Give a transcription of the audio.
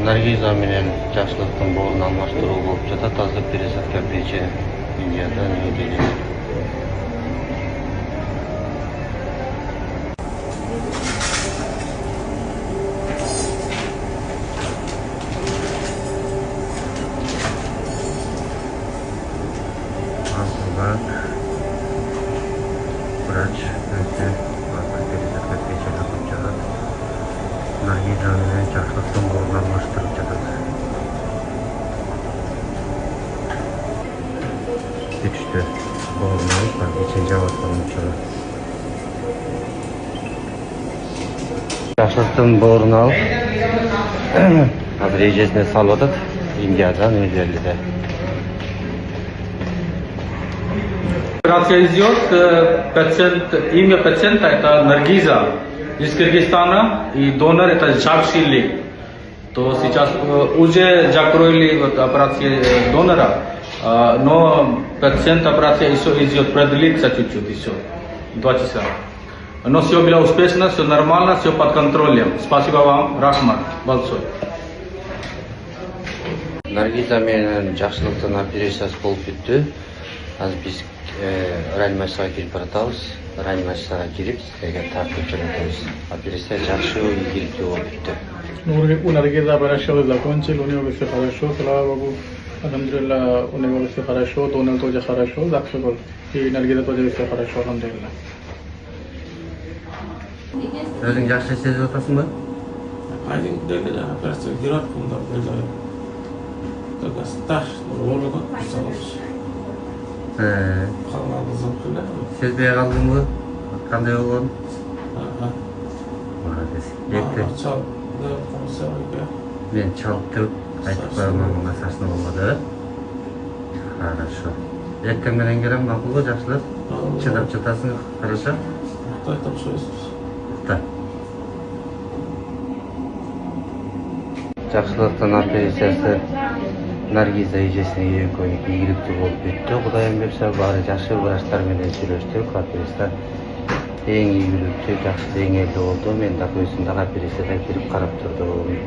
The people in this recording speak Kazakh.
Наргиза менен жакшылыктын боорун алмаштыруу болуп жатат. Азыр пересадка печи Индияда Нью-Делиде. Врач пересадка печи жасап жатат. Наргиза менен жакшылыктын боорун алмаштырып жатат. Üçte boğulma alıp, ikinci avatanın uçağı. Жакшылыктын боорун алып, азыр эжесине салып атат Индияда, Нью-Делиде. Операция идет, имя пациента это Наргиза из Кыргызстана и донор это Джакшили. То сейчас уже закрыли операцию донора, но пациент операция еще идет, продлится чуть-чуть еще, 2 часа. Но все было успешно, все нормально, все под контролем. Спасибо вам, Рахмат, большой. Наргиза менен жакшылыктын операциясы болуп бүттү. Азыр биз реанимацияга кирип баратабыз. Реанимацияга кирип, силерге тартып беребиз. Операция жакшы, ийгиликтүү болуп бүттү. У Наргиза операция закончил, у него все хорошо, слава Богу. Алхамдулилlah, у него все хорошо, донор тоже хорошо, закрыл. И Наргиза тоже все хорошо, алхамдулилlah. Өзүң жакшы сезип атасыңбы? Один дегеле операция гират бунда дегеле. Только страшно болгон салыш. Калган зымкылы. Сезбей калдыңбы? Кандай болгон? Чал, да, комиссарга. Мен чалып деп айтып бармамын, асасына болбоду. Хорошо. Эртең менен келем, макулбу, жакшылап? Чыдап жатасың, хорошо? Айтып коесуз. Жакшылыктын операциясы Наргиза эжесине ийгиликтүү болуп бүттү. Кудайым берсе, баары жакшы, врачтар менен сүйлөштүк. Операция эң ийгиликтүү, жакшы деңгээлде болду. Мен да өзүм дагы операцияга кирип карап турдум.